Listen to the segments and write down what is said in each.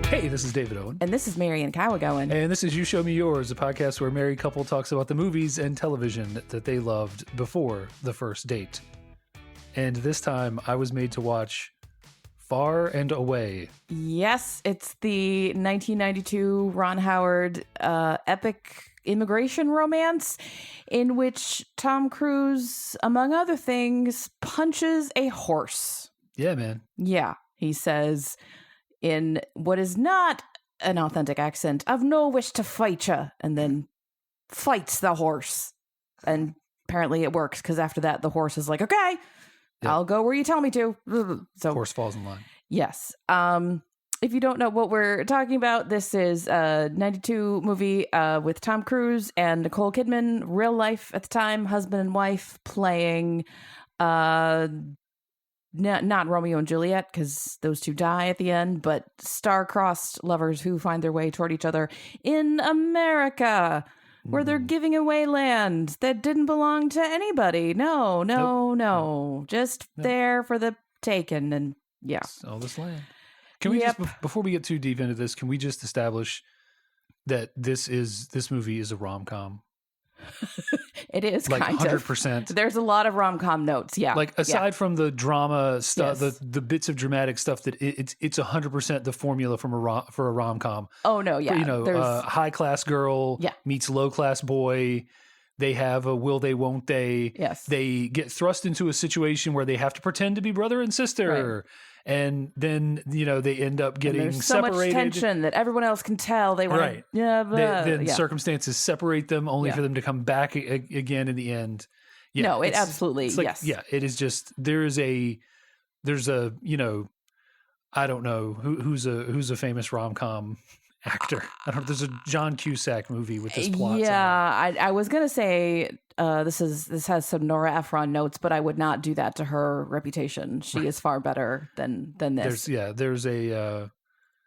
Hey, this is David Owen. And this is Marian Kawagowan. And this is You Show Me Yours, a podcast where a married couple talks about the movies and television that they loved before the first date. And this time, I was made to watch Far and Away. Yes, it's the 1992 Ron Howard epic immigration romance in which Tom Cruise, among other things, punches a horse. Yeah, man. Yeah, he says in what is not an authentic accent, "I've no wish to fight you," and then fights the horse. And apparently it works, because after that, the horse is like, okay, Yeah. I'll go where you tell me to. So Horse falls in line. yes. If you don't know what we're talking about, this is a 92 movie with Tom Cruise and Nicole Kidman, real life at the time, husband and wife, playing not Romeo and Juliet, because those two die at the end, but star-crossed lovers who find their way toward each other in America, where they're giving away land that didn't belong to anybody. No. Just there for the taking, and yeah. All this land. Can we just, before we get too deep into this, can we just establish that this movie is a rom-com? It is like kind 100%. of. There's a lot of rom-com notes. Yeah. Like aside from the drama stuff, Yes. the bits of dramatic stuff, that it's 100% the formula for a rom-com. Oh no, yeah. You know, high class girl meets low class boy. They have a will they, won't they. Yes. They get thrust into a situation where they have to pretend to be brother and sister. Right. And then, you know, they end up getting there's so separated. much tension that everyone else can tell. They want Right. Then circumstances separate them, only for them to come back again in the end. Yeah, no, it absolutely, it's like, yes. Yeah, it is just, there's a, you know, I don't know who's a famous rom-com actor. I don't know. There's a John Cusack movie with this plot. Yeah, I was gonna say this has some Nora Ephron notes, but I would not do that to her reputation. She is far better than this. There's a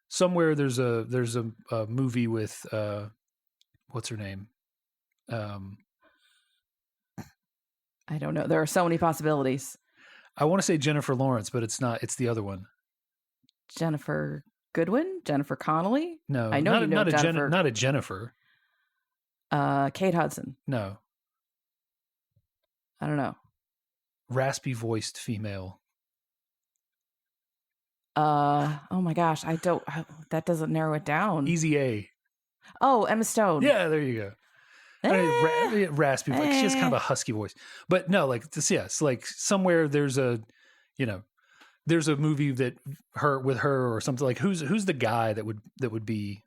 somewhere there's a movie with what's her name? I don't know. There are so many possibilities. I want to say Jennifer Lawrence, but it's not. It's the other one. Jennifer Goodwin? Jennifer Connelly? No, I know not Jennifer. Not a Jennifer. Kate Hudson. No. I don't know. Raspy voiced female. Oh my gosh, that doesn't narrow it down. Easy A. Oh, Emma Stone. Yeah, there you go. Raspy, like she has kind of a husky voice, but no, like this. Yes, like somewhere there's a, you know, there's a movie that with her or something, like who's the guy that would be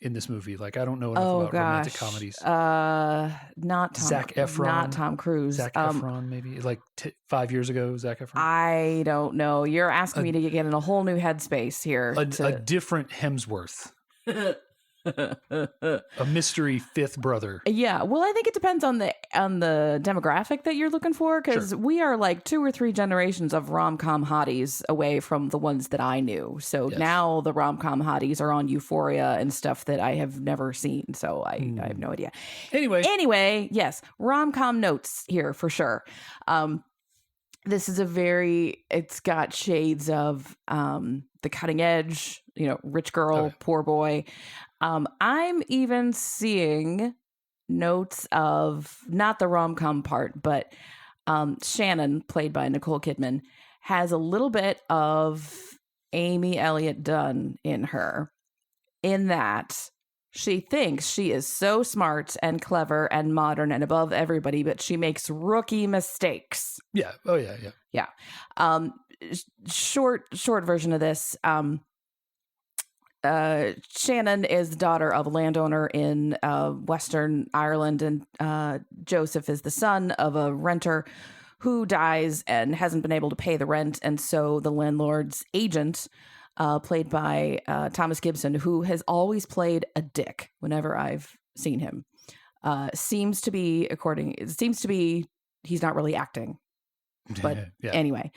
in this movie? Like I don't know enough about romantic comedies. Not Tom, Zac Efron, not Tom Cruise. Zac Efron, maybe like 5 years ago. Zac Efron. I don't know. You're asking me to get in a whole new headspace here. A different Hemsworth. A mystery fifth brother. Yeah, well, I think it depends on the demographic that you're looking for, because we are like 2 or 3 generations of rom-com hotties away from the ones that I knew. So now the rom-com hotties are on Euphoria and stuff that I have never seen. So I have no idea. Anyway, yes, rom-com notes here for sure. This is it's got shades of The Cutting Edge, you know, rich girl, poor boy. I'm even seeing notes of not the rom-com part, but Shannon, played by Nicole Kidman, has a little bit of Amy Elliott Dunn in her, in that she thinks she is so smart and clever and modern and above everybody, but she makes rookie mistakes. Yeah. Oh, yeah, yeah. Yeah. Short version of this. Shannon is the daughter of a landowner in Western Ireland, and Joseph is the son of a renter who dies and hasn't been able to pay the rent. And so the landlord's agent, played by Thomas Gibson, who has always played a dick whenever I've seen him, seems to be he's not really acting. But anyway,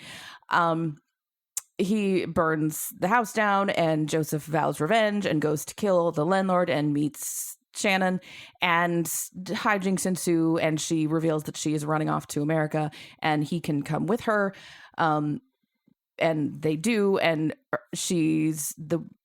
he burns the house down, and Joseph vows revenge and goes to kill the landlord and meets Shannon, and hijinks ensue, and she reveals that she is running off to America and he can come with her. they do, and she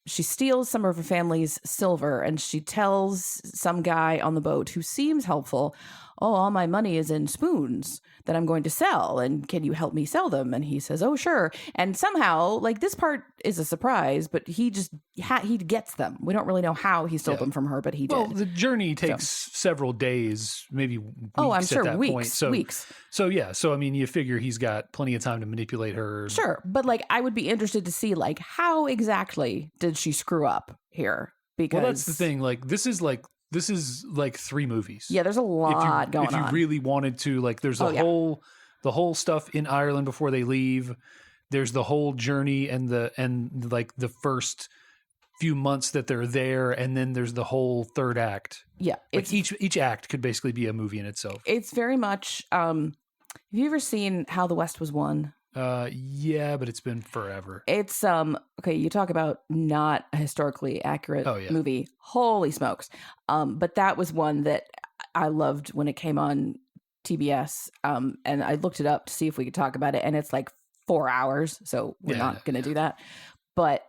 steals some of her family's silver, and she tells some guy on the boat who seems helpful, oh, all my money is in spoons that I'm going to sell, and can you help me sell them? And he says, oh, sure. And somehow, like, this part is a surprise, but he just he gets them. We don't really know how he stole them from her, but he did. Well, the journey takes several days, maybe weeks I'm sure, at that weeks, point. So, weeks. So yeah, so I mean, you figure he's got plenty of time to manipulate her. Sure, but like, I would be interested to see like how exactly did she screw up here? Because well, that's the thing. Like, this is like 3 movies. Yeah, there's a lot going on. If you really wanted to, like, there's the whole stuff in Ireland before they leave. There's the whole journey and the first few months that they're there, and then there's the whole third act. Yeah, like each act could basically be a movie in itself. It's very much. Have you ever seen How the West Was Won? Yeah, but it's been forever. It's okay, you talk about not a historically accurate movie. Holy smokes. But that was one that I loved when it came on TBS. And I looked it up to see if we could talk about it, and it's like 4 hours, so we're not going to do that. But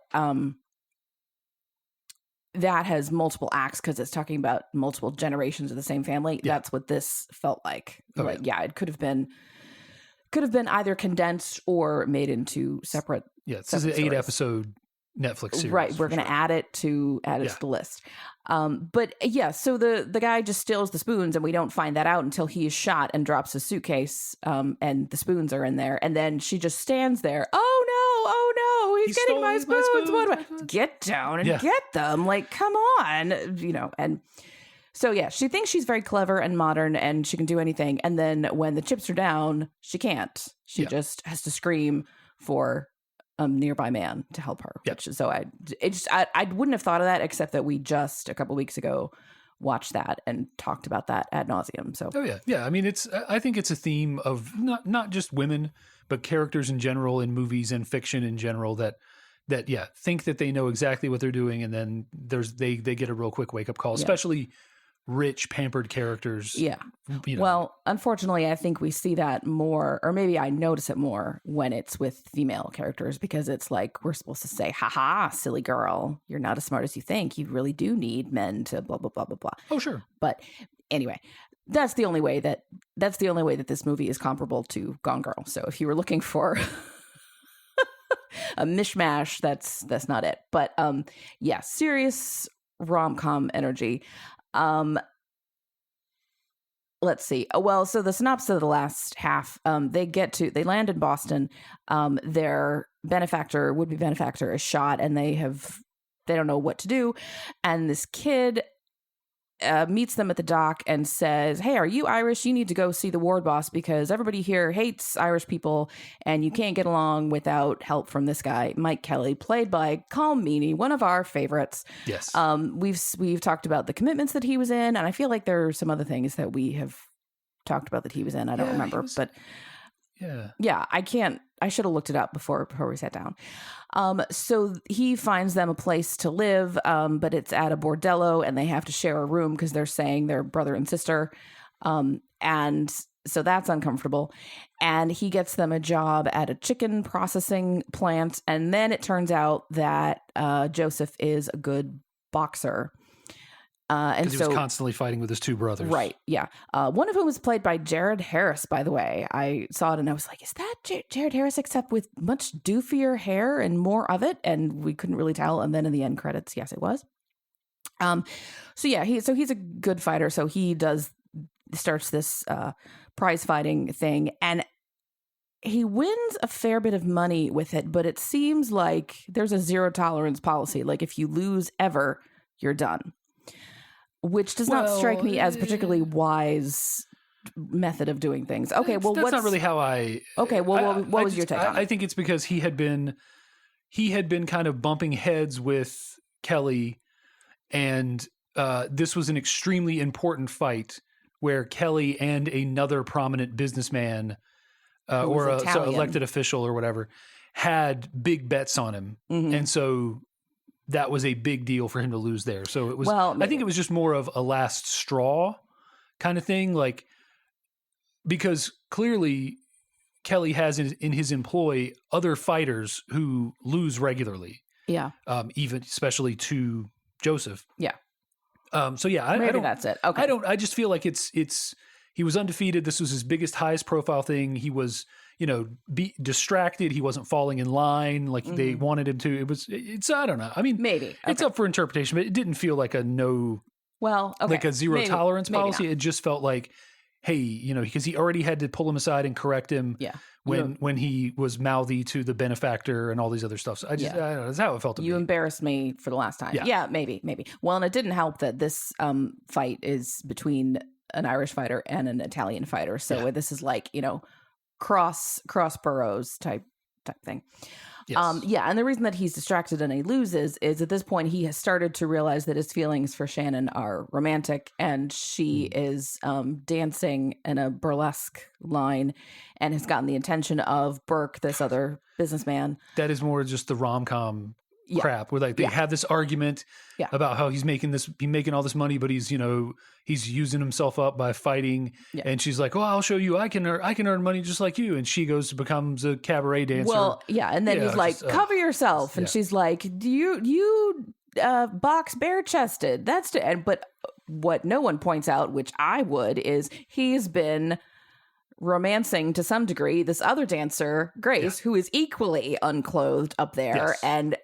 that has multiple acts because it's talking about multiple generations of the same family. Yeah. That's what this felt like. It could have been either condensed or made into separate. Yeah, this is an 8-episode Netflix series. Right, we're going to add it to the list. But yeah, so the guy just steals the spoons, and we don't find that out until he is shot and drops his suitcase, and the spoons are in there, and then she just stands there. Oh no, he's getting my spoons. What do I get down and get them? Like, come on, and. So yeah, she thinks she's very clever and modern and she can do anything. And then when the chips are down, she can't. She just has to scream for a nearby man to help her. Yep. So I wouldn't have thought of that, except that we just a couple weeks ago watched that and talked about that ad nauseum. So I mean, I think it's a theme of not just women, but characters in general in movies and fiction in general that think that they know exactly what they're doing, and then they get a real quick wake up call, especially rich, pampered characters. Yeah. Well, unfortunately, I think we see that more, or maybe I notice it more when it's with female characters, because it's like we're supposed to say, ha, silly girl, you're not as smart as you think. You really do need men to blah, blah, blah, blah, blah. Oh, sure. But anyway, that's the only way that this movie is comparable to Gone Girl. So if you were looking for a mishmash, that's not it. But serious rom-com energy. Let's see. Well, so the synopsis of the last half, they land in Boston. Their would-be benefactor is shot, and they don't know what to do. And this kid meets them at the dock and says, hey, are you Irish? You need to go see the ward boss, because everybody here hates Irish people and you can't get along without help from this guy, Mike Kelly, played by Colm Meaney, one of our favorites. Yes. We've talked about the commitments that he was in, and I feel like there are some other things that we have talked about that he was in. I don't remember, but I should have looked it up before we sat down. So he finds them a place to live, but it's at a bordello, and they have to share a room because they're saying they're brother and sister. And so that's uncomfortable. And he gets them a job at a chicken processing plant. And then it turns out that Joseph is a good boxer. And he was constantly fighting with his 2 brothers. Right. Yeah. One of whom was played by Jared Harris, by the way. I saw it and I was like, is that Jared Harris, except with much doofier hair and more of it? And we couldn't really tell. And then in the end credits, yes, it was. He's a good fighter. So he starts this prize fighting thing, and he wins a fair bit of money with it, but it seems like there's a 0 tolerance policy. Like, if you lose ever, you're done. Which does not strike me as particularly wise method of doing things. Okay, well, that's not really how I. Okay, well, what was your take on it? I think it's because he had been kind of bumping heads with Kelly, and this was an extremely important fight where Kelly and another prominent businessman or elected official or whatever had big bets on him, and so that was a big deal for him to lose there. So it was, I think it was just more of a last straw kind of thing. Like, because clearly Kelly has in his employ other fighters who lose regularly. Yeah. Even especially to Joseph. Yeah. So yeah, I Maybe don't, that's it. Okay. I just feel like it's he was undefeated. This was his biggest, highest profile thing. He was, distracted. He wasn't falling in line like they wanted him to. It's I don't know. I mean, maybe it's up for interpretation, but it didn't feel like a no. Well, okay. Like a zero maybe, tolerance maybe policy. not. It just felt like, hey, because he already had to pull him aside and correct him. Yeah. When he was mouthy to the benefactor and all these other stuff. So I don't know. That's how it felt to me. You embarrassed me for the last time. Yeah, maybe. Well, and it didn't help that this fight is between an Irish fighter and an Italian fighter. So this is like, cross boroughs type thing. Yes. And the reason that he's distracted and he loses is at this point he has started to realize that his feelings for Shannon are romantic, and she is dancing in a burlesque line and has gotten the attention of Burke, this other businessman. That is more just the rom-com crap where like they have this argument about how he's making all this money, but he's using himself up by fighting. And she's like, "Oh, I'll show you. I can earn money just like you." And she becomes a cabaret dancer. Well, and then he's like, "Cover yourself." And she's like, "Do you box bare chested?" But what no one points out, which I would, is he's been romancing to some degree this other dancer, Grace, who is equally unclothed up there. Yes, and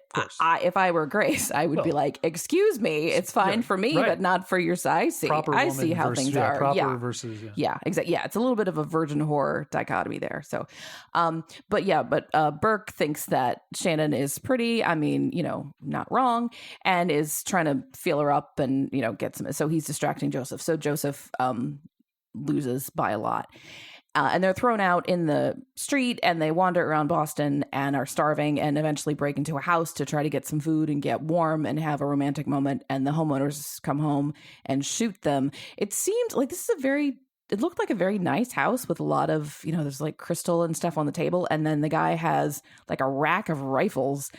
if I were Grace, I would be like, "Excuse me, it's fine for me, but not for your size. I see how things are." Proper versus exactly. Yeah, it's a little bit of a virgin whore dichotomy there. So, but Burke thinks that Shannon is pretty. I mean, not wrong, and is trying to feel her up and get some. So he's distracting Joseph. So Joseph loses by a lot. And they're thrown out in the street and they wander around Boston and are starving and eventually break into a house to try to get some food and get warm and have a romantic moment. And the homeowners come home and shoot them. It seemed like it looked like a very nice house with a lot of, there's like crystal and stuff on the table. And then the guy has like a rack of rifles.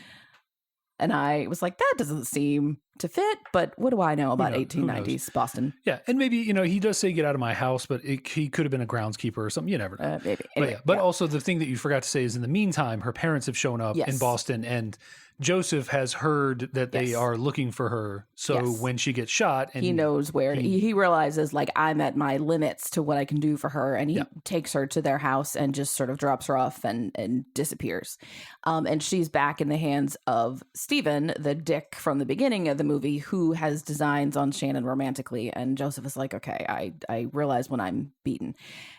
And I was like, that doesn't seem to fit, but what do I know about 1890s Boston? Yeah, and maybe, he does say get out of my house, but he could have been a groundskeeper or something. You never know. Maybe. Anyway, but also the thing that you forgot to say is in the meantime, her parents have shown up in Boston, and Joseph has heard that they are looking for her. So when she gets shot, and he knows where he realizes like I'm at my limits to what I can do for her, and he takes her to their house and just sort of drops her off and disappears. And she's back in the hands of Stephen, the dick from the beginning of the movie, who has designs on Shannon romantically. And Joseph is like, okay, I realize when I'm beaten,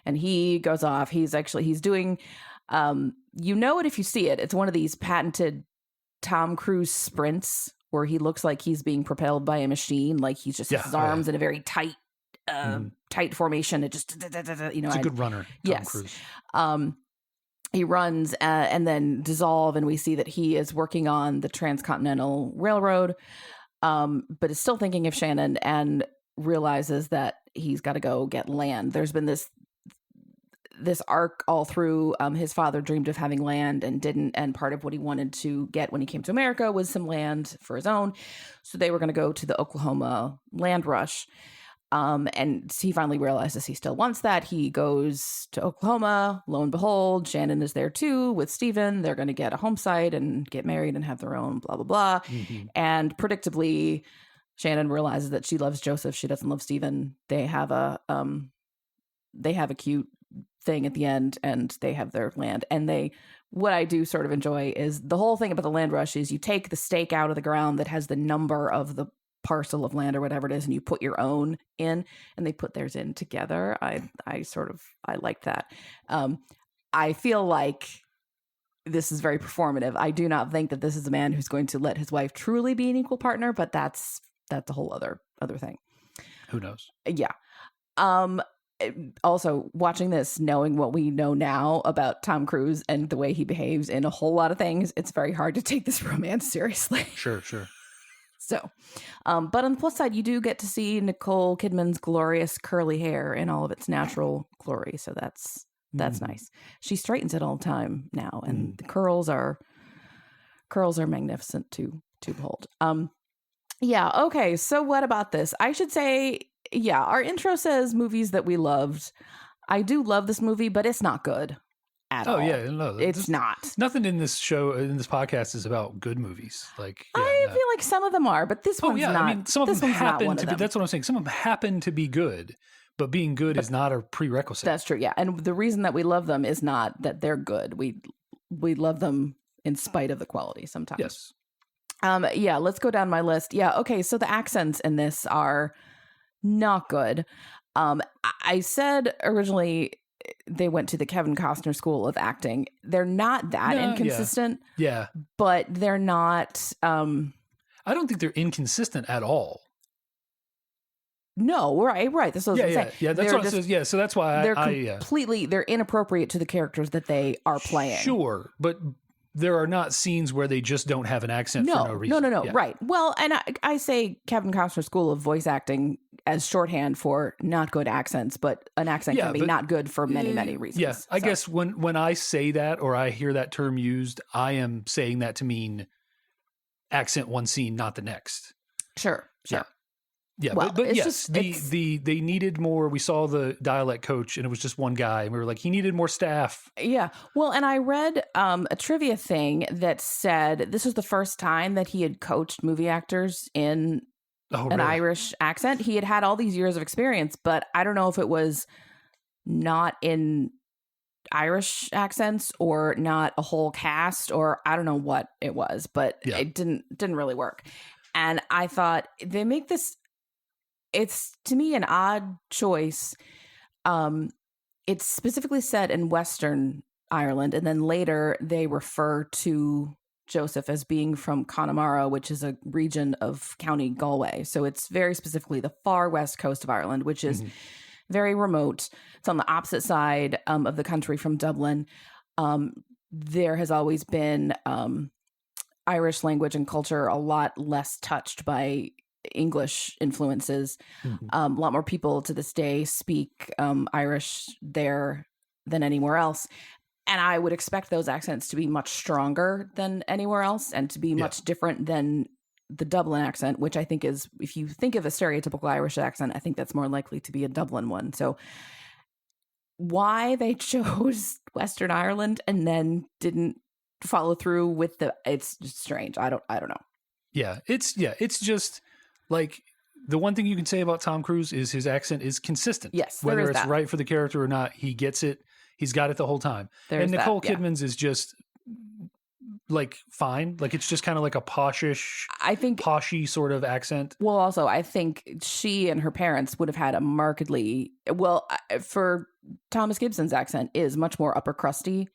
and he goes off. He's doing, it if you see it. It's one of these patented Tom Cruise sprints where he looks like he's being propelled by a machine, like he's just his arms in a very tight formation. It just it's a good runner. Tom Cruise. He runs and then dissolve, and we see that he is working on the Transcontinental Railroad, but is still thinking of Shannon and realizes that he's got to go get land. There's been this arc all through. His father dreamed of having land and didn't, and part of what he wanted to get when he came to America was some land for his own. So they were going to go to the Oklahoma land rush. And he finally realizes he still wants that. He goes to Oklahoma. Lo and behold, Shannon is there too with Stephen. They're going to get a home site and get married and have their own blah, blah, blah. Mm-hmm. And predictably, Shannon realizes that she loves Joseph. She doesn't love Stephen. They have a cute thing at the end, and they have their land. And what I do sort of enjoy is the whole thing about the land rush is you take the stake out of the ground that has the number of the parcel of land or whatever it is, and you put your own in, and they put theirs in together. I like that. I feel like this is very performative. I do not think that this is a man who's going to let his wife truly be an equal partner, but that's a whole other thing. Who knows? Yeah. Also, watching this, knowing what we know now about Tom Cruise and the way he behaves in a whole lot of things, it's very hard to take this romance seriously. Sure. So, but on the plus side, you do get to see Nicole Kidman's glorious curly hair in all of its natural glory. So that's nice. She straightens it all the time now, and the curls are magnificent to behold. Yeah. Okay. So what about this? I should say, our intro says movies that we loved. I do love this movie, but it's not good. at all. Oh yeah, no, it's not. Nothing in this podcast is about good movies. Like I feel like some of them are, but this one's not. I mean, some of them happen to be. That's what I'm saying. Some of them happen to be good, but being good is not a prerequisite. That's true. Yeah, and the reason that we love them is not that they're good. We love them in spite of the quality sometimes. Yes. Yeah, let's go down my list. Yeah, okay, so the accents in this are not good. I said originally they went to the Kevin Costner School of Acting. They're not that inconsistent. Yeah. But they're not I don't think they're inconsistent at all. No, right. That's what I was saying. Yeah, that's what I said. Yeah, so that's why they're completely they're inappropriate to the characters that they are playing. Sure, but there are not scenes where they just don't have an accent for no reason. No. Yeah. Right. Well, and I say Kevin Costner School of Voice Acting as shorthand for not good accents, but an accent can be not good for many reasons. Yeah, I guess when I say that or I hear that term used, I am saying that to mean accent one scene, not the next. Sure. Yeah, well, but yes, they needed more. We saw the dialect coach, and it was just one guy, and we were like, he needed more staff. Yeah, well, and I read a trivia thing that said this was the first time that he had coached movie actors in an Irish accent. He had all these years of experience, but I don't know if it was not in Irish accents or not a whole cast, or I don't know what it was, but it didn't really work. And I thought they make this. It's, to me, an odd choice. It's specifically said in Western Ireland, and then later they refer to Joseph as being from Connemara, which is a region of County Galway. So it's very specifically the far west coast of Ireland, which is very remote. It's on the opposite side of the country from Dublin. There has always been Irish language and culture a lot less touched by English influences. A lot more people to this day speak Irish there than anywhere else. And I would expect those accents to be much stronger than anywhere else and to be much different than the Dublin accent, which I think is, if you think of a stereotypical Irish accent, I think that's more likely to be a Dublin one. So why they chose Western Ireland and then didn't follow through with it's just strange. I don't know. Yeah, it's just like the one thing you can say about Tom Cruise is his accent is consistent. Yes, whether it's right for the character or not, he gets it. He's got it the whole time. And Nicole Kidman's is just like fine. Like it's just kind of like a poshy sort of accent. Well, also I think she and her parents would have had a markedly for Thomas Gibson's accent is much more upper crusty,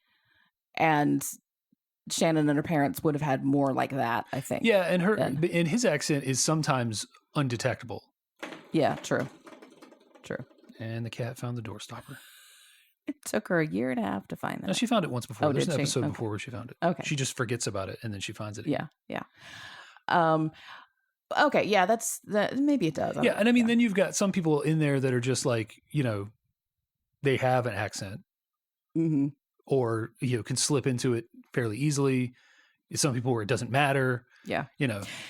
and Shannon and her parents would have had more like that, I think. Yeah, and his accent is sometimes undetectable. Yeah, true. And the cat found the door stopper. It took her a year and a half to find that. No, she found it once before. There's an episode Okay. before where she found it. Okay. She just forgets about it and then she finds it again. Yeah. Okay, yeah, that's maybe it does. Yeah, and I mean then you've got some people in there that are just like, they have an accent. Mm-hmm. Or can slip into it fairly easily. Some people where it doesn't matter. Yeah,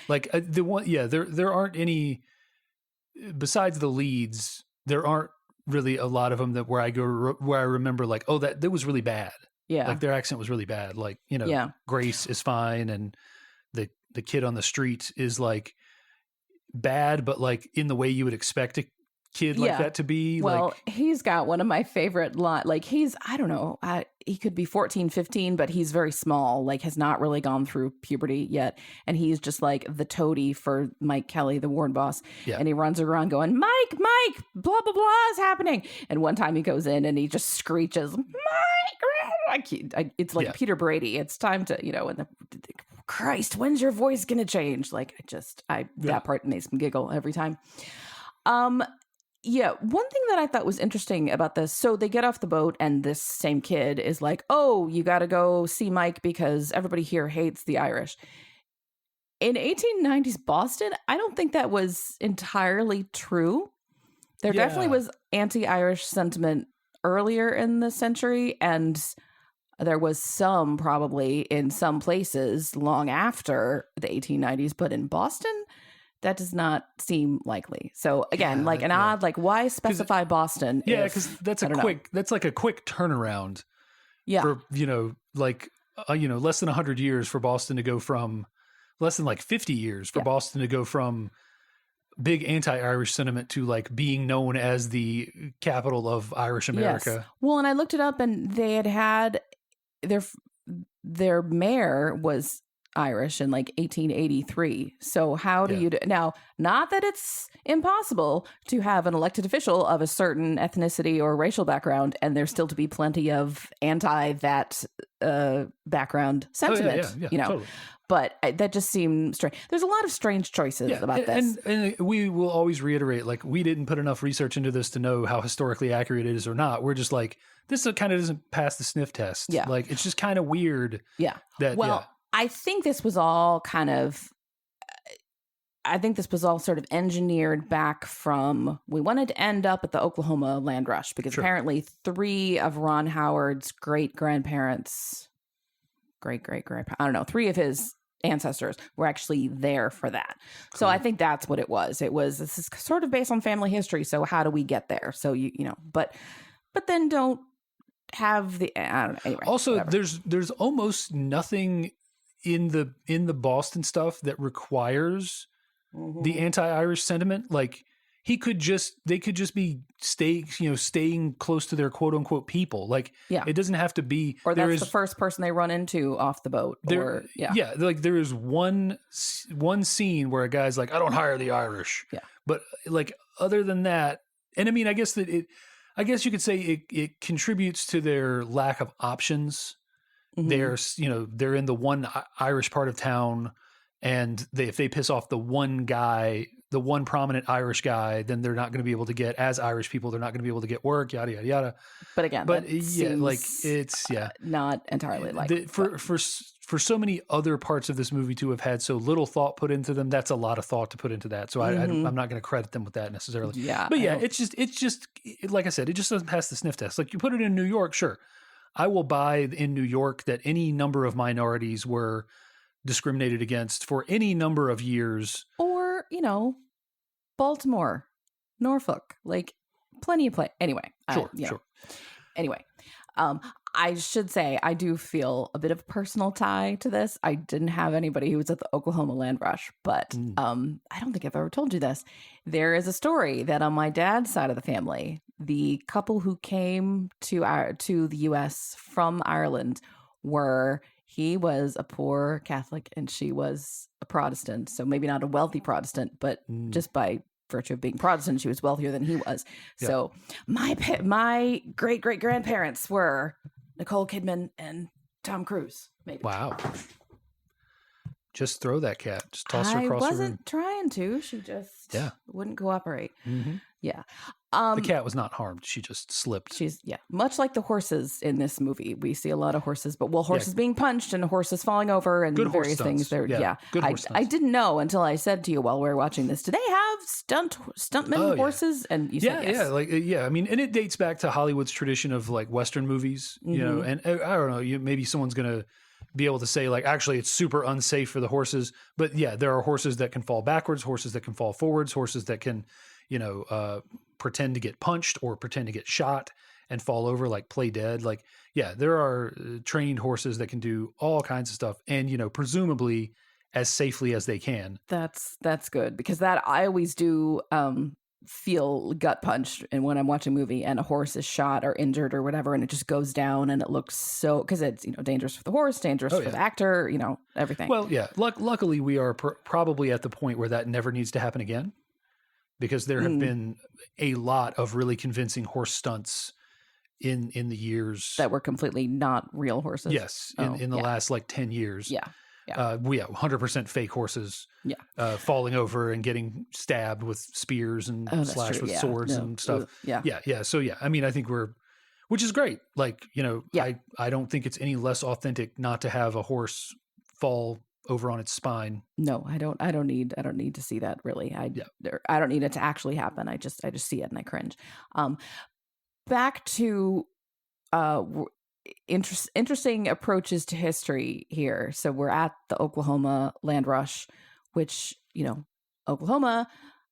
like the one. Yeah, there aren't any besides the leads. There aren't really a lot of them where I remember like, oh, that was really bad. Yeah, like their accent was really bad. Like Grace is fine, and the kid on the street is like bad, but like in the way you would expect a kid like that to be. Well, he's got one of my favorite like I don't know, he could be 14, 15, but he's very small, like has not really gone through puberty yet. And he's just like the toady for Mike Kelly, the ward boss. Yeah. And he runs around going, Mike, blah, blah, blah is happening. And one time he goes in and he just screeches, Mike, it's like Peter Brady. It's time to, and Christ, when's your voice going to change? Like that part makes me giggle every time. Yeah, one thing that I thought was interesting about this, so they get off the boat and this same kid is like, oh, you got to go see Mike because everybody here hates the Irish. In 1890s Boston, I don't think that was entirely true. There definitely was anti-Irish sentiment earlier in the century, and there was some probably in some places long after the 1890s, but in Boston, that does not seem likely. So again, odd, like why specify Boston? Yeah, because that's like a quick turnaround. Yeah. For, like, less than 100 years for Boston to go from, less than like 50 years for Boston to go from big anti-Irish sentiment to like being known as the capital of Irish America. Yes. Well, and I looked it up, and they had their mayor was Irish in like 1883. So how do you now? Not that it's impossible to have an elected official of a certain ethnicity or racial background, and there's still to be plenty of anti that background sentiment. Totally. But that just seemed strange. There's a lot of strange choices about this. And we will always reiterate, like, we didn't put enough research into this to know how historically accurate it is or not. We're just like, this kind of doesn't pass the sniff test. Yeah. Like, it's just kind of weird. Yeah. That, I think this was all sort of engineered back from, we wanted to end up at the Oklahoma land rush because apparently 3 of Ron Howard's great-grandparents, I don't know, 3 of his ancestors were actually there for that. Cool. So I think that's what it was. This is sort of based on family history. So how do we get there? So but then don't have the, I don't know. Anyway, also, whatever. there's almost nothing in the Boston stuff that requires the anti-Irish sentiment. Like, they could just be staying close to their quote unquote people. Like, it doesn't have to be, or that's the first person they run into off the boat. Like, there is one scene where a guy's like, I don't hire the Irish. Yeah. But like, other than that, and I mean, I guess you could say it contributes to their lack of options. Mm-hmm. They're in the one Irish part of town, and if they piss off the one guy, the one prominent Irish guy, then they're not going to be able to get, as Irish people, they're not going to be able to get work, yada, yada, yada. But again, it's not entirely like for so many other parts of this movie to have had so little thought put into them. That's a lot of thought to put into that. So I'm not going to credit them with that necessarily. Yeah. But it's just like I said, it just doesn't pass the sniff test. Like, you put it in New York, sure. I will buy in New York that any number of minorities were discriminated against for any number of years. Or, Baltimore, Norfolk, like plenty of play. Anyway. Sure. Anyway, I should say I do feel a bit of a personal tie to this. I didn't have anybody who was at the Oklahoma land rush, but I don't think I've ever told you this. There is a story that on my dad's side of the family, the couple who came to the U.S. from Ireland he was a poor Catholic and she was a Protestant. So maybe not a wealthy Protestant, but just by virtue of being Protestant, she was wealthier than he was. Yeah. So my great-great-grandparents were Nicole Kidman and Tom Cruise, maybe. Wow. Just throw that cat. Just toss her across the room. I wasn't trying to. She just wouldn't cooperate. Mm-hmm. Yeah. The cat was not harmed. She just slipped. She's much like the horses in this movie. We see a lot of horses, but horses being punched and horses falling over and good various things. Good horse I didn't know until I said to you while we were watching this, do they have stuntmen horses? And you said yes. I mean, and it dates back to Hollywood's tradition of like Western movies, and I don't know, maybe someone's going to be able to say like, actually it's super unsafe for the horses, but there are horses that can fall backwards, horses that can fall forwards, horses that can, pretend to get punched or pretend to get shot and fall over, like play dead. Like, there are trained horses that can do all kinds of stuff, and, presumably as safely as they can. That's good, because that I always do feel gut punched, and when I'm watching a movie and a horse is shot or injured or whatever, and it just goes down and it looks so, because it's dangerous for the horse, dangerous for the actor, everything. Well, luckily we are probably at the point where that never needs to happen again, because there have been a lot of really convincing horse stunts in the years that were completely not real horses. Yes, in the last like 10 years. Yeah. 100% fake horses. Yeah. Falling over and getting stabbed with spears and slashed with swords and stuff. Yeah. So I mean, I think which is great. Like, I don't think it's any less authentic not to have a horse fall over on its spine. No, I don't need to see that, really. I don't need it to actually happen. I just see it and I cringe. Back to interesting approaches to history here. So we're at the Oklahoma land rush, which, Oklahoma,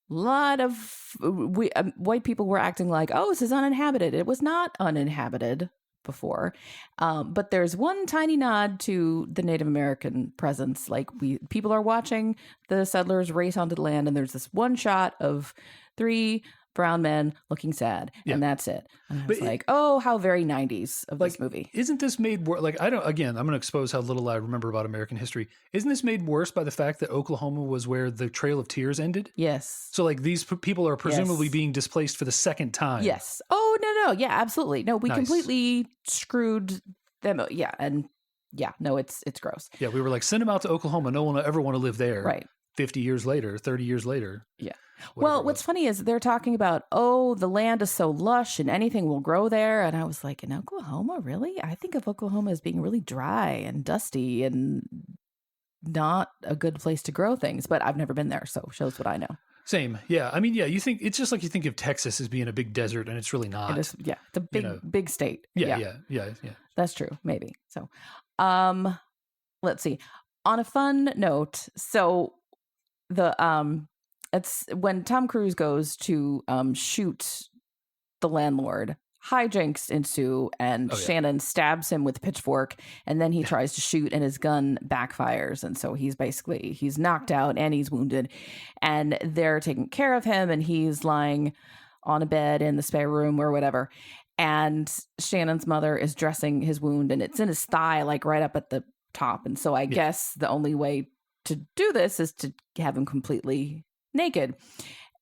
a lot of white people were acting like, oh, this is uninhabited. It was not uninhabited before. But there's one tiny nod to the Native American presence. Like people are watching the settlers race onto the land, and there's this one shot of 3 brown men looking sad, and that's it. And I was like, oh, how very 90s of this movie. Isn't this made worse? Like, I'm going to expose how little I remember about American history. Isn't this made worse by the fact that Oklahoma was where the Trail of Tears ended? Yes. So, like, these people are presumably being displaced for the second time. Yes. Oh, no. Yeah, absolutely. No, we completely screwed them. Yeah. And yeah, no, it's gross. Yeah, we were like, send them out to Oklahoma. No one will ever want to live there. Right. 50 years later, 30 years later. Yeah. Well, what's funny is they're talking about, oh, the land is so lush and anything will grow there. And I was like, in Oklahoma, really? I think of Oklahoma as being really dry and dusty and not a good place to grow things. But I've never been there, so shows what I know. Same. Yeah. I mean, yeah, you think it's just like you think of Texas as being a big desert, and it's really not. It is, yeah. It's a big state. Yeah. That's true. Maybe. So, let's see. On a fun note, so it's when Tom Cruise goes to shoot the landlord, hijinks ensue, and Shannon stabs him with a pitchfork, and then he tries to shoot and his gun backfires, and so he's knocked out and he's wounded, and they're taking care of him, and he's lying on a bed in the spare room or whatever, and Shannon's mother is dressing his wound, and it's in his thigh, like right up at the top, and so I guess the only way to do this is to have him completely naked,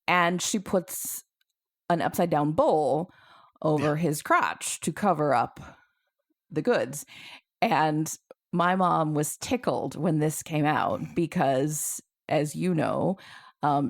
and she puts an upside down bowl over his crotch to cover up the goods. And my mom was tickled when this came out because, as you know,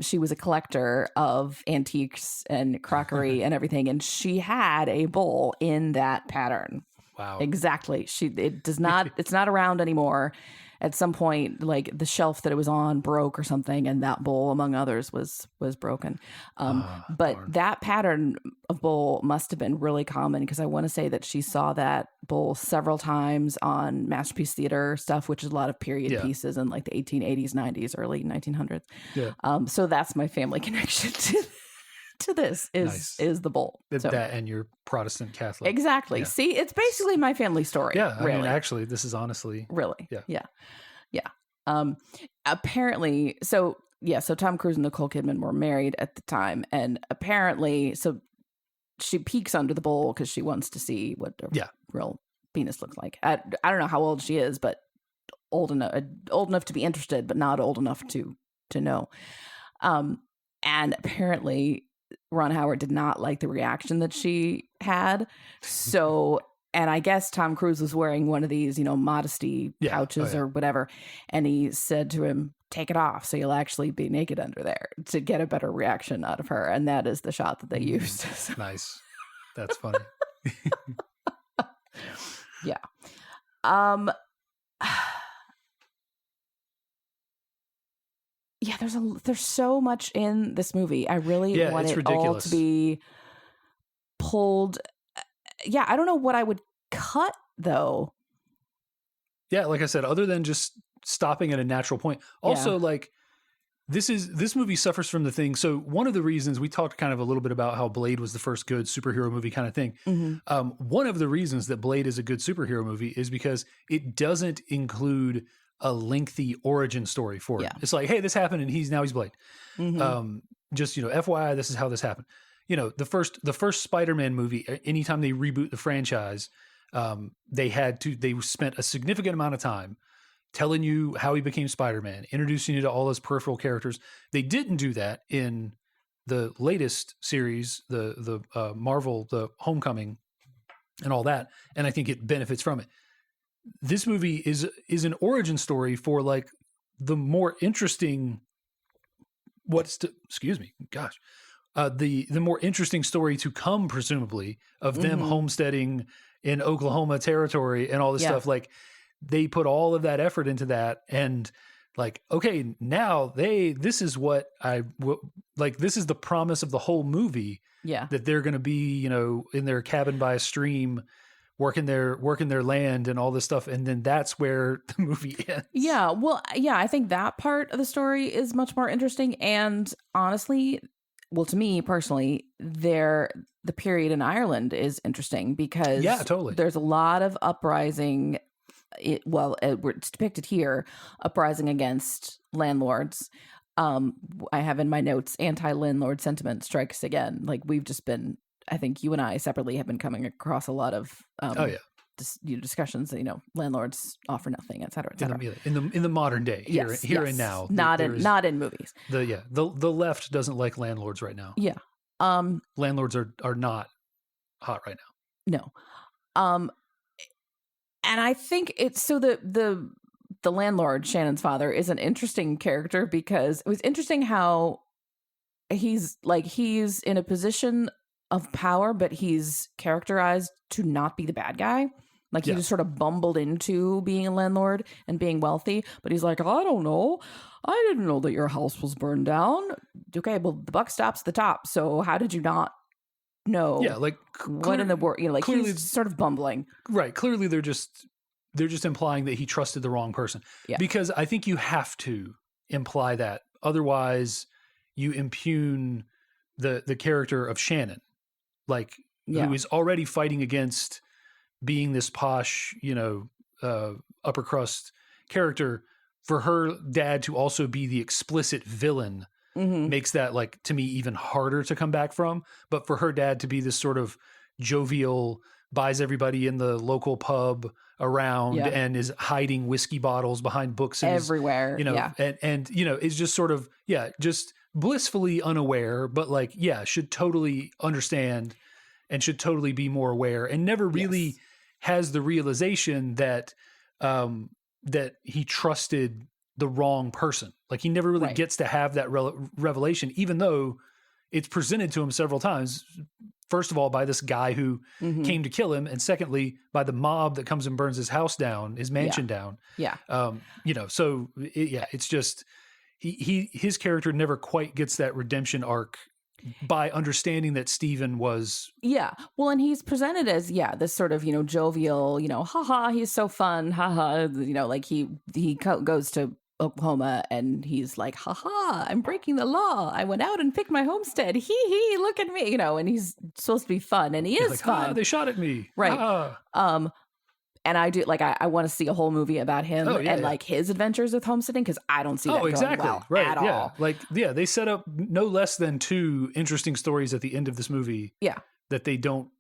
she was a collector of antiques and crockery and everything, and she had a bowl in that pattern. Wow. Exactly. It's not around anymore. At some point, like the shelf that it was on broke or something, and that bowl, among others, was broken. But that pattern of bowl must have been really common, because I want to say that she saw that bowl several times on Masterpiece Theater stuff, which is a lot of period pieces in like the 1880s, 90s, early 1900s. Yeah. So that's my family connection to this is the bowl. That and your Protestant Catholic. Exactly. Yeah. See, it's basically my family story. Yeah. I mean, actually, this is honestly. Really? Yeah. Apparently, so Tom Cruise and Nicole Kidman were married at the time. And apparently, so she peeks under the bowl because she wants to see what a real penis looks like. I don't know how old she is, but old enough to be interested, but not old enough to know. And apparently, Ron Howard did not like the reaction that she had. So, and I guess Tom Cruise was wearing one of these, modesty pouches or whatever. And he said to him, take it off so you'll actually be naked under there, to get a better reaction out of her. And that is the shot that they used. So. Nice. That's funny. Yeah. Yeah, there's so much in this movie. I really want it all to be pulled. Yeah, I don't know what I would cut though. Yeah, like I said, other than just stopping at a natural point. Also, like this movie suffers from the thing. So one of the reasons we talked kind of a little bit about how Blade was the first good superhero movie kind of thing. Mm-hmm. One of the reasons that Blade is a good superhero movie is because it doesn't include a lengthy origin story for it. It's like, hey, this happened and he's Blade. Mm-hmm. Just, FYI, this is how this happened. The first Spider-Man movie, anytime they reboot the franchise, they spent a significant amount of time telling you how he became Spider-Man, introducing you to all his peripheral characters. They didn't do that in the latest series, the Marvel, the Homecoming and all that. And I think it benefits from it. This movie is an origin story for like the more interesting, the more interesting story to come, presumably, of them homesteading in Oklahoma territory and all this stuff. Like they put all of that effort into that, and like, okay, now this is what this is the promise of the whole movie. Yeah, that they're going to be, in their cabin by a stream, working their land and all this stuff, and then that's where the movie ends. Yeah, well, I think that part of the story is much more interesting, and honestly, well, to me personally, the period in Ireland is interesting because Yeah, totally. there's a lot of uprising. It's depicted here, uprising against landlords. I have in my notes, anti-landlord sentiment strikes again. Like we've just been, I think you and I separately have been coming across a lot of discussions that, landlords offer nothing, et cetera, et cetera. In the modern day, here and now. Not in movies. The left doesn't like landlords right now. Yeah. Landlords are not hot right now. No. And I think it's so the landlord, Shannon's father, is an interesting character because it was interesting how he's in a position of power, but he's characterized to not be the bad guy. Like he just sort of bumbled into being a landlord and being wealthy, but he's like, I don't know. I didn't know that your house was burned down. Okay, well, the buck stops at the top. So how did you not know? Yeah, like what in the world? Clearly, he's sort of bumbling. Right. Clearly, they're just implying that he trusted the wrong person. Yeah. Because I think you have to imply that. Otherwise, you impugn the character of Shannon, who is already fighting against being this posh, upper crust character. For her dad to also be the explicit villain makes that, to me, even harder to come back from. But for her dad to be this sort of jovial, buys everybody in the local pub around and is hiding whiskey bottles behind books everywhere, and is just sort of just blissfully unaware, but should totally understand and should totally be more aware, and never really has the realization that that he trusted the wrong person. Like he never really gets to have that revelation, even though it's presented to him several times. First of all, by this guy who came to kill him, and secondly, by the mob that comes and burns his house down, his mansion down. Yeah. So it's just his character never quite gets that redemption arc by understanding that Stephen was. Yeah. Well, and he's presented as, this sort of, jovial, haha, he's so fun. Haha. He goes to Oklahoma and he's like, haha, I'm breaking the law. I went out and picked my homestead. Hee, look at me, and he's supposed to be fun, and he is fun. They shot at me. Right. And I do I want to see a whole movie about him and his adventures with homesteading, because I don't see that going well at all. They set up no less than 2 interesting stories at the end of this movie. Yeah. That they don't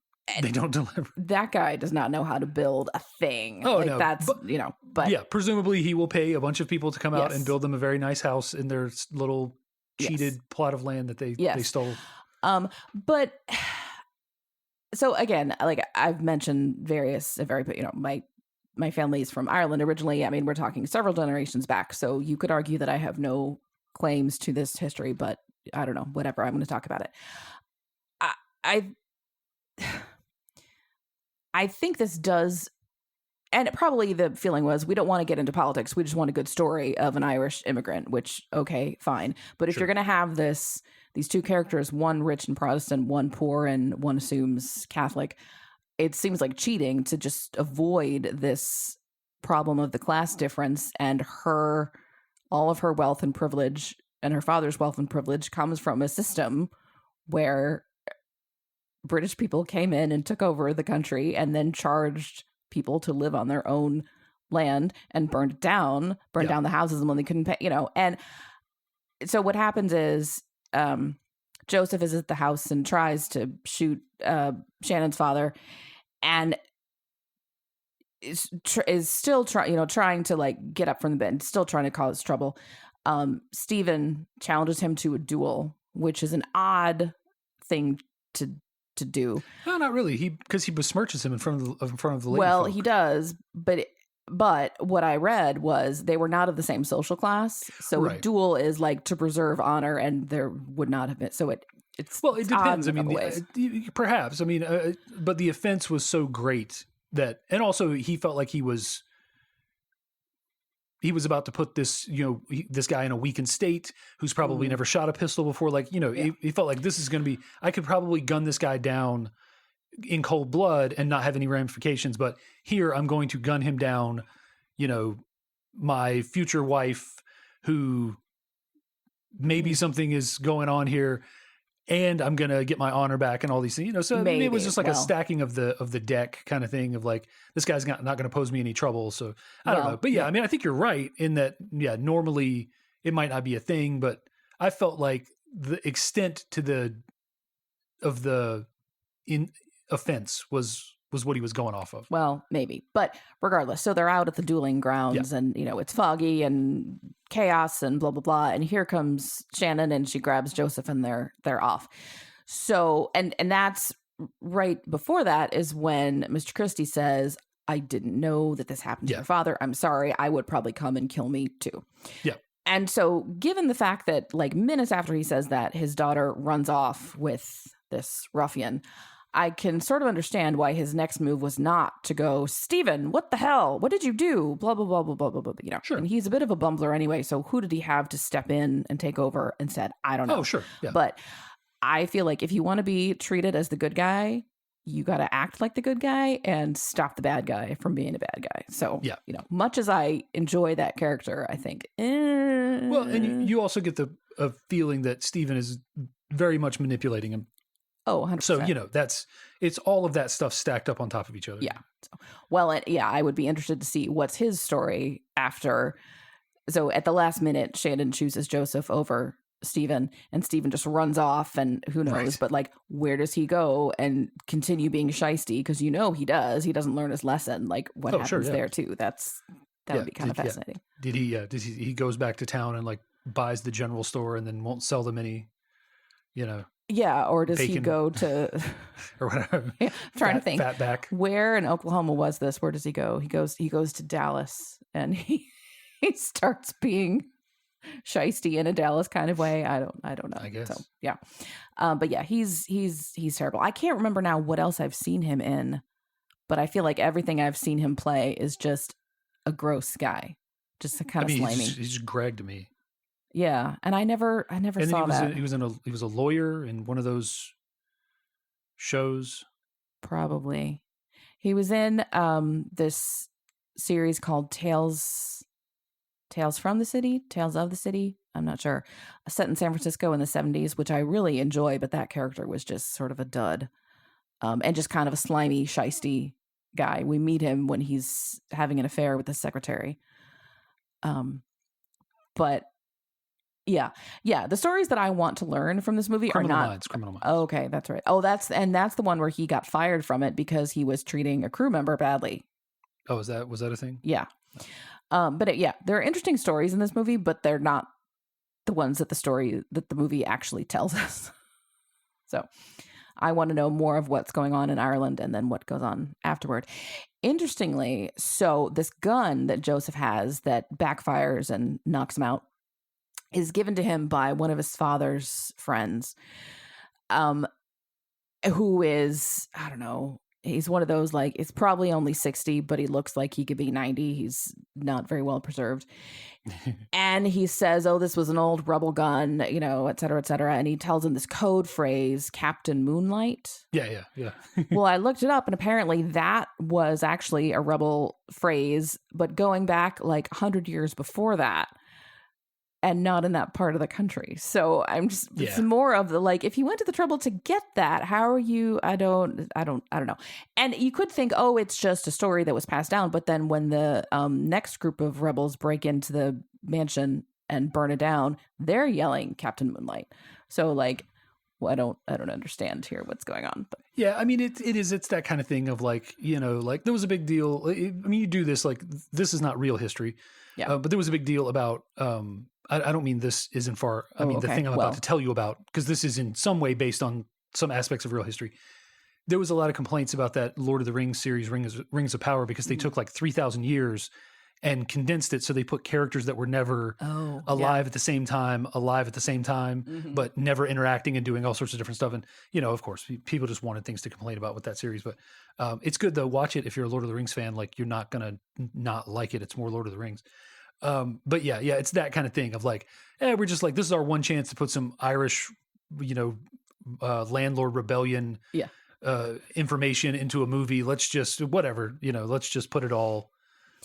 deliver. That guy does not know how to build a thing. But yeah, presumably he will pay a bunch of people to come out and build them a very nice house in their little cheated plot of land that they stole. But so again, I've mentioned my family's from Ireland originally. I mean, we're talking several generations back. So you could argue that I have no claims to this history, but I don't know, whatever. I'm going to talk about it. I think this does, and probably the feeling was, we don't want to get into politics. We just want a good story of an Irish immigrant, which, okay, fine. But if you're going to have these 2 characters, one rich and Protestant, one poor, and one assumes Catholic, it seems like cheating to just avoid this problem of the class difference, and all of her wealth and privilege and her father's wealth and privilege comes from a system where British people came in and took over the country and then charged people to live on their own land and burned down the houses when they couldn't pay, and so what happens is Joseph is at the house and tries to shoot Shannon's father, and is still trying to get up from the bed, still trying to cause trouble. Stephen challenges him to a duel, which is an odd thing to do. No, not really. Because he besmirches him in front of the lady. Well, folk. he does, but what I read was they were not of the same social class. So a duel is to preserve honor, and there would not have been. So it depends. I mean, perhaps. I mean, but the offense was so great that, and also he felt like he was about to put this, this guy in a weakened state who's probably never shot a pistol before. He felt like this is going to be, I could probably gun this guy down in cold blood and not have any ramifications. But here I'm going to gun him down, my future wife, who maybe something is going on here. and I'm gonna get my honor back and all these things. You know, so maybe it was just like a well. stacking of the deck kind of thing of like, this guy's not going to pose me any trouble. So I don't know. But yeah, I mean, I think you're right in that. Yeah, normally it might not be a thing, but I felt like the extent to the offense was what he was going off of. Well, maybe. But regardless, so they're out at the dueling grounds and, you know, it's foggy and chaos and blah, blah, blah. And here comes Shannon and she grabs Joseph and they're off. So, and that's right before that is when Mr. Christie says, I didn't know that this happened to your father. I'm sorry. I would probably come and kill me too. Yeah. And so given the fact that like minutes after he says that, his daughter runs off with this ruffian, I can sort of understand why his next move was not to go, Stephen, what the hell? What did you do? Blah, blah, blah, blah, blah, blah, blah. You know, sure. And he's a bit of a bumbler anyway. So who did he have to step in and take over and said, I don't know. Oh, sure. Yeah. But I feel like if you want to be treated as the good guy, you got to act like the good guy and stop the bad guy from being a bad guy. So, you know, much as I enjoy that character, I think. Well, and you also get a feeling that Stephen is very much manipulating him. Oh, 100%. So, you know, it's all of that stuff stacked up on top of each other. Yeah. Well, I would be interested to see what's his story after. So at the last minute, Shannon chooses Joseph over Stephen, and Stephen just runs off, and who knows, right. But like, where does he go and continue being shisty? Because you know he doesn't learn his lesson. Like what happens there too? That would be kind of fascinating. Yeah. Did he goes back to town and like buys the general store and then won't sell them any, you know. Yeah, or does he go to or whatever? I'm trying to think. Fat back. Where in Oklahoma was this? Where does he go? He goes to Dallas, and he starts being shisty in a Dallas kind of way. I don't know. I guess. So, yeah. But yeah, he's terrible. I can't remember now what else I've seen him in, but I feel like everything I've seen him play is just a gross guy, just kind of slimy. He's Greg to me. Yeah, and I never saw that. He was a lawyer in one of those shows. Probably, he was in this series called Tales from the City, Tales of the City. I'm not sure. Set in San Francisco in the 70s, which I really enjoy, but that character was just sort of a dud, and just kind of a slimy, shisty guy. We meet him when he's having an affair with the secretary. But. Yeah. The stories that I want to learn from this movie Criminal are not Minds. Criminal Minds. Oh, okay, that's right. Oh, that's the one where he got fired from it because he was treating a crew member badly. Oh, was that a thing? Yeah. But there are interesting stories in this movie, but they're not the ones that the movie actually tells us. So, I want to know more of what's going on in Ireland and then what goes on afterward. Interestingly, so this gun that Joseph has that backfires and knocks him out is given to him by one of his father's friends, who is, I don't know, he's one of those, like, it's probably only 60, but he looks like he could be 90. He's not very well preserved. And he says, oh, this was an old rebel gun, you know, et cetera, et cetera. And he tells him this code phrase, Captain Moonlight. Yeah. Well, I looked it up, and apparently that was actually a rebel phrase, but going back like 100 years before that. And not in that part of the country. So I'm just, it's more of the, like, if you went to the trouble to get that, how are you, I don't know. And you could think, oh, it's just a story that was passed down. But then when the next group of rebels break into the mansion and burn it down, they're yelling Captain Moonlight. So like, well, I don't understand here what's going on. But. Yeah, I mean, it's that kind of thing of like, you know, like there was a big deal. I mean, you do this, like, this is not real history. Yeah. But there was a big deal about, I don't mean this isn't far. I mean, the thing I'm about to tell you about, because this is in some way based on some aspects of real history. There was a lot of complaints about that Lord of the Rings series, Rings of Power, because they took like 3,000 years and condensed it. So they put characters that were never alive at the same time, but never interacting and doing all sorts of different stuff. And, you know, of course, people just wanted things to complain about with that series. But it's good, though. Watch it if you're a Lord of the Rings fan. Like, you're not going to not like it. It's more Lord of the Rings. But yeah, it's that kind of thing of like, we're just like, this is our one chance to put some Irish, you know, landlord rebellion information into a movie. Let's just, whatever, you know, let's just put it all,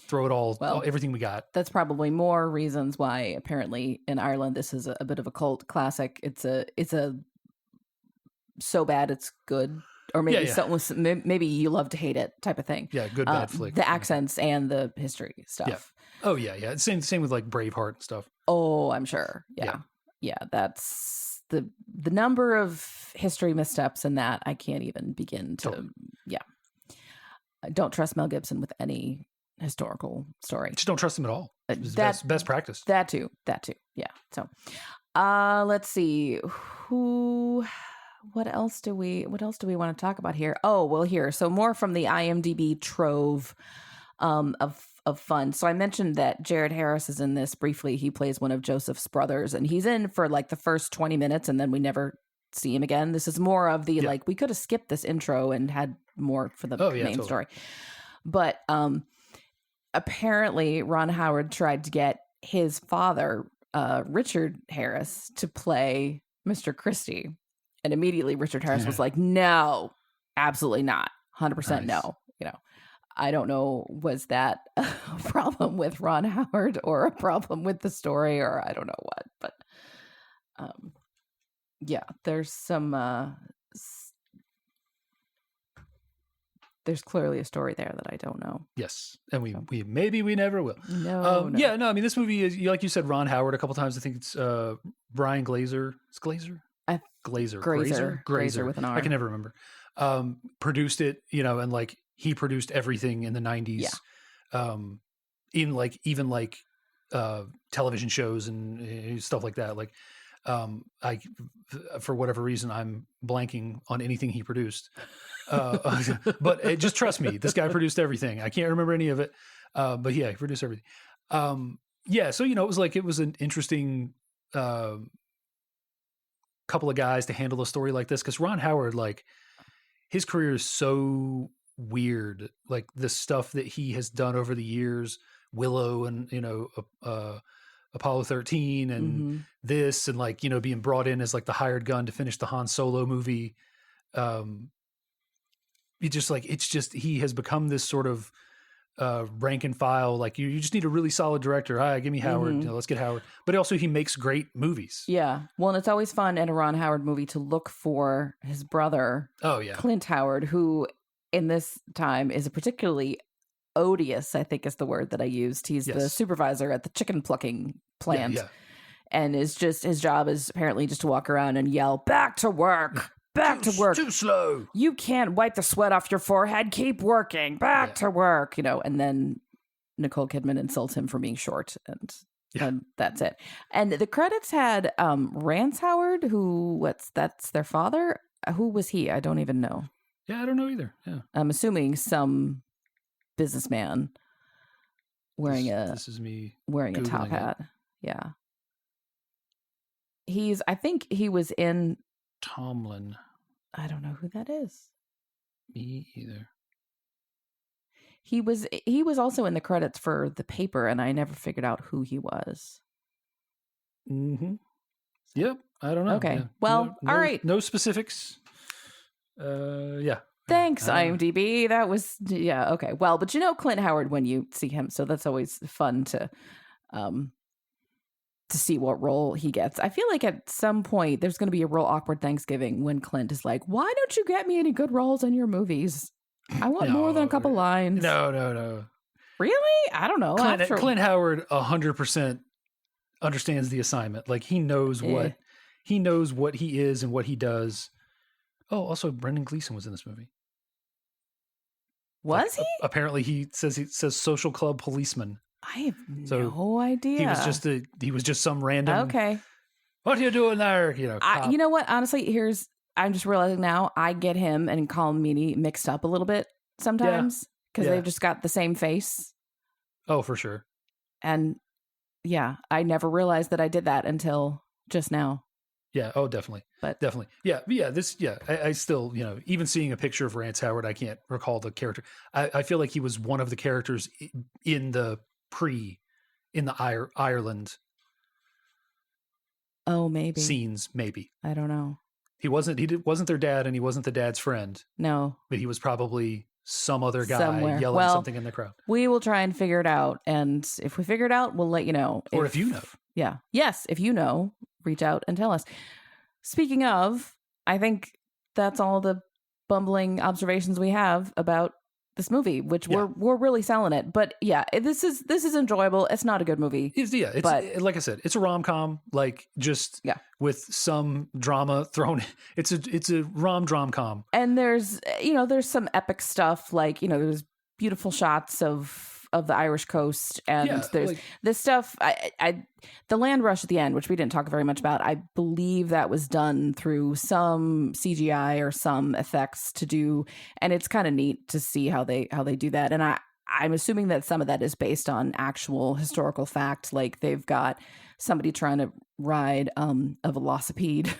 throw it all, everything we got. That's probably more reasons why apparently in Ireland, this is a bit of a cult classic. It's a so bad it's good, or maybe Yeah, maybe you love to hate it type of thing. Yeah, good bad flick. The accents and the history stuff. Yeah. Oh yeah. Same with like Braveheart and stuff. Oh, I'm sure. Yeah. That's the number of history missteps in that I can't even begin to. Totally. Yeah. I don't trust Mel Gibson with any historical story. Just don't trust him at all. It's best practice. That too. Yeah. So, let's see. What else do we want to talk about here? Oh, well, here. So more from the IMDb trove of fun. So I mentioned that Jared Harris is in this briefly. He plays one of Joseph's brothers, and he's in for like the first 20 minutes, and then we never see him again. This is more of the like, we could have skipped this intro and had more for the main story. But apparently Ron Howard tried to get his father, Richard Harris, to play Mr. Christie. And immediately Richard Harris was like, no, absolutely not. 100% no. You know, I don't know, was that a problem with Ron Howard or a problem with the story, or I don't know what, but yeah, there's some there's clearly a story there that I don't know. Yes, and we maybe we never will. No. Yeah, no. I mean, this movie is, like you said, Ron Howard a couple times. I think it's Brian Glazer. It's Glazer. Grazer with an R. I can never remember. Produced it, you know, and like he produced everything in the 90s. Yeah. In like even like television shows and stuff like that. Like I for whatever reason I'm blanking on anything he produced. But just trust me, this guy produced everything. I can't remember any of it. But yeah, he produced everything. Yeah, so you know, it was an interesting couple of guys to handle a story like this, because Ron Howard, like, his career is so weird. Like the stuff that he has done over the years, Willow and, you know, Apollo 13 and this, and like, you know, being brought in as like the hired gun to finish the Han Solo movie. He has become this sort of rank and file. Like you just need a really solid director. All right, give me Howard. You know, let's get Howard. But also he makes great movies. Yeah. Well, and it's always fun in a Ron Howard movie to look for his brother. Oh yeah. Clint Howard, who in this time is a particularly odious, I think is the word that I used. He's the supervisor at the chicken plucking plant. Yeah. And his job is apparently just to walk around and yell, "Back to work. Back to work. Too slow. You can't wipe the sweat off your forehead. Keep working. Back to work." You know, and then Nicole Kidman insults him for being short, and that's it. And the credits had Rance Howard, that's their father. Who was he? I don't even know. Yeah, I don't know either. Yeah, I'm assuming some businessman wearing this is me wearing a top hat. Yeah, I think he was in Tomlin. I don't know who that is. Me either. He was also in the credits for The Paper, and I never figured out who he was. Mm-hmm. Yep. I don't know. Okay. Yeah. Well, all right. No specifics. Yeah. Thanks, IMDb. That was okay. Well, but you know Clint Howard when you see him, so that's always fun to see what role he gets. I feel like at some point there's going to be a real awkward Thanksgiving when Clint is like, "Why don't you get me any good roles in your movies? I want more than a couple lines." No. Really? I don't know. Clint Howard 100% understands the assignment. Like he knows what he is and what he does. Oh, also Brendan Gleeson was in this movie. Was he? Apparently he says social club policeman. I have no idea. He was just some random. Okay. What are you doing there? You know. You know what? Honestly, I'm just realizing now I get him and Colm Meaney mixed up a little bit sometimes because they've just got the same face. Oh, for sure. And yeah, I never realized that I did that until just now. Yeah. Oh, definitely. But definitely. Yeah. I still, you know, even seeing a picture of Rance Howard, I can't recall the character. I feel like he was one of the characters in the Ireland. Oh, maybe scenes. Maybe. I don't know. He wasn't their dad, and he wasn't the dad's friend. No, but he was probably some other guy somewhere yelling something in the crowd. We will try and figure it out, and if we figure it out, we'll let you know. Or if you know, yes, if you know, reach out and tell us. Speaking of, I think that's all the bumbling observations we have about this movie, which we're really selling it. But yeah, this is enjoyable. It's not a good movie. It's like I said, it's a rom-com, like just with some drama thrown. It's a rom-com. And there's some epic stuff, like, there's beautiful shots of the Irish coast, and there's this stuff. The land rush at the end, which we didn't talk very much about, I believe that was done through some CGI or some effects to do, and it's kind of neat to see how they do that. And I'm assuming that some of that is based on actual historical fact, like they've got somebody trying to ride a velocipede.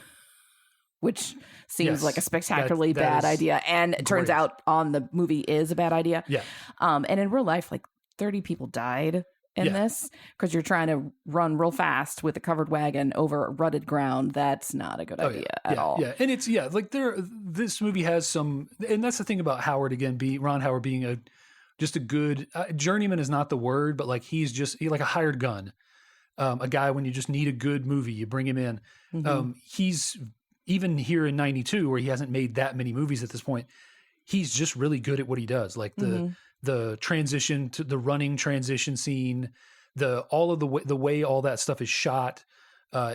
Which seems like a spectacularly bad idea, and it turns out on the movie is a bad idea. Yeah. And in real life, like 30 people died in this because you're trying to run real fast with a covered wagon over rutted ground. That's not a good idea at all. Yeah, and it's like this movie has some, and that's the thing about Howard again. Ron Howard being just a good journeyman is not the word, but like he's like a hired gun, a guy when you just need a good movie, you bring him in. Mm-hmm. He's even here in '92, where he hasn't made that many movies at this point, he's just really good at what he does. Like the transition to the running transition scene, the way all that stuff is shot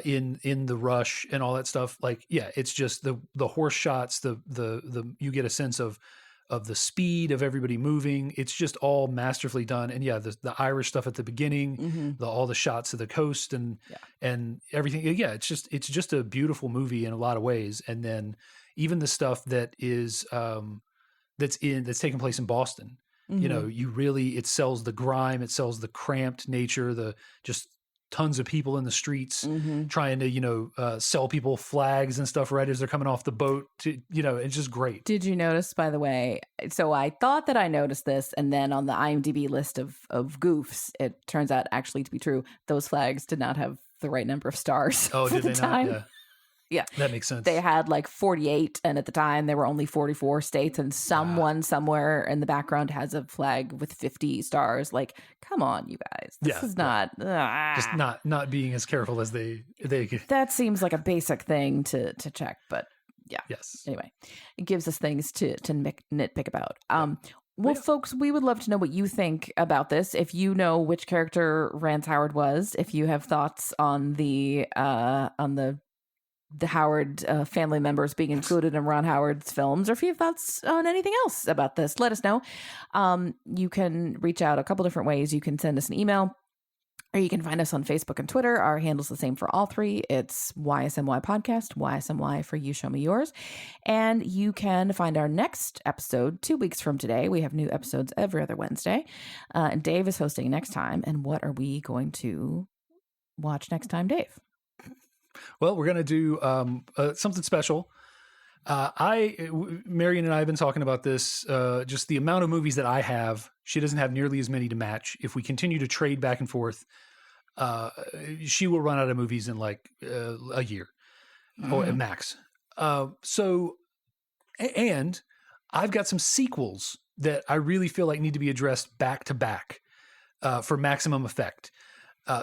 in the rush and all that stuff. Like, it's just the horse shots, the you get a sense of the speed of everybody moving. It's just all masterfully done. And the Irish stuff at the beginning, all the shots of the coast and everything. Yeah, it's just a beautiful movie in a lot of ways. And then even the stuff that is that's taking place in Boston. It sells the grime, it sells the cramped nature, the just tons of people in the streets trying to, sell people flags and stuff right as they're coming off the boat to, it's just great. Did you notice, by the way, so I thought that I noticed this, and then on the IMDb list of goofs, it turns out actually to be true. Those flags did not have the right number of stars. Oh, did they time. Not? Yeah. That makes sense. They had like 48, and at the time there were only 44 states, and someone somewhere in the background has a flag with 50 stars. Like, come on, you guys. This is not... Just not being as careful as they That seems like a basic thing to check, but yeah. Yes. Anyway, it gives us things to nitpick about. Well, folks, we would love to know what you think about this. If you know which character Rance Howard was, if you have thoughts on the Howard family members being included in Ron Howard's films, or if you have thoughts on anything else about this, let us know. You can reach out a couple different ways. You can send us an email, or you can find us on Facebook and Twitter. Our handle's the same for all three. It's YSMY Podcast, YSMY for You Show Me Yours. And you can find our next episode 2 weeks from today. We have new episodes every other Wednesday. And Dave is hosting next time. And what are we going to watch next time, Dave? Well, we're going to do something special. Marion and I have been talking about this, just the amount of movies that I have. She doesn't have nearly as many to match. If we continue to trade back and forth, she will run out of movies in like a year or at max. And I've got some sequels that I really feel like need to be addressed back to back for maximum effect.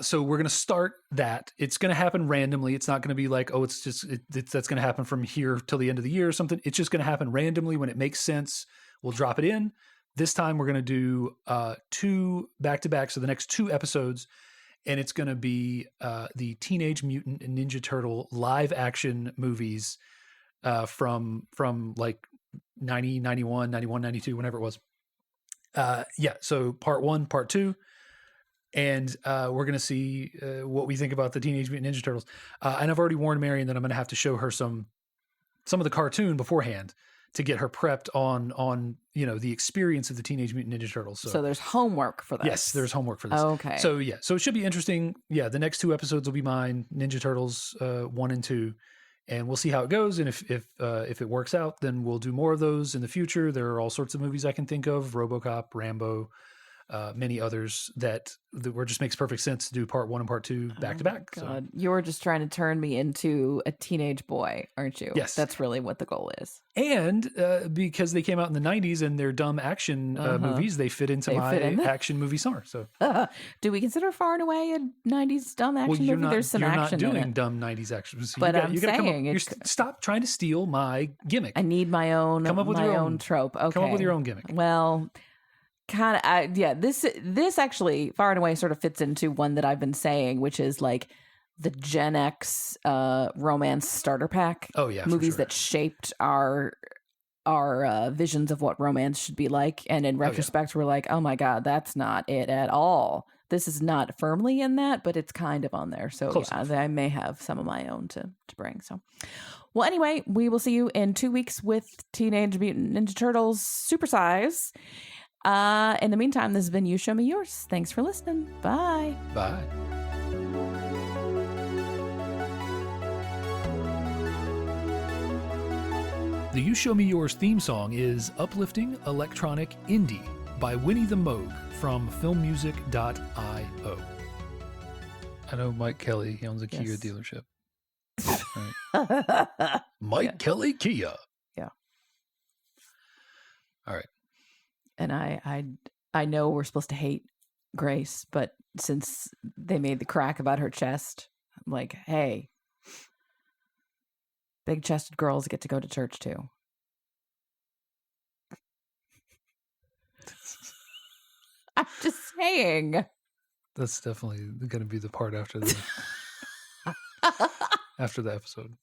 So we're going to start that. It's going to happen randomly. It's not going to be like, oh, that's going to happen from here till the end of the year or something. It's just going to happen randomly when it makes sense. We'll drop it in. This time we're going to do 2 back-to-back, so the next 2 episodes, and it's going to be the Teenage Mutant Ninja Turtle live action movies from like 90, 91, 92, whenever it was. So part 1, part 2. And we're going to see what we think about the Teenage Mutant Ninja Turtles. And I've already warned Marion that I'm going to have to show her some of the cartoon beforehand to get her prepped on the experience of the Teenage Mutant Ninja Turtles. So there's homework for this. Yes, there's homework for this. Okay. So it should be interesting. Yeah, the next 2 episodes will be mine, Ninja Turtles 1 and 2. And we'll see how it goes. And if it works out, then we'll do more of those in the future. There are all sorts of movies I can think of: RoboCop, Rambo, many others that where it just makes perfect sense to do part 1 and part 2 back to back. God, you're just trying to turn me into a teenage boy, aren't you? Yes. That's really what the goal is. And because they came out in the 90s and they're dumb action movies, they fit into my action movie summer. So, do we consider Far and Away a 90s dumb action movie? There's some action you're not in doing it. dumb 90s action. So but I'm saying stop trying to steal my gimmick. I need my own. Come up with your own trope. Okay, come up with your own gimmick. Well. Kind of, yeah. This actually Far and Away sort of fits into one that I've been saying, which is like the Gen X romance starter pack. Oh yeah, movies that shaped our visions of what romance should be like, and in retrospect, we're like, oh my god, that's not it at all. This is not firmly in that, but it's kind of on there. So I may have some of my own to bring. So. Well, anyway, we will see you in 2 weeks with Teenage Mutant Ninja Turtles Supersize. In the meantime, this has been You Show Me Yours. Thanks for listening. Bye. Bye. The You Show Me Yours theme song is Uplifting Electronic Indie by Winnie the Moog from filmmusic.io. I know Mike Kelly, he owns a Kia dealership. Right. Mike Kelly Kia. Yeah. All right. And I know we're supposed to hate Grace, but since they made the crack about her chest, I'm like, hey, big-chested girls get to go to church too. I'm just saying. That's definitely going to be the part after the after the episode.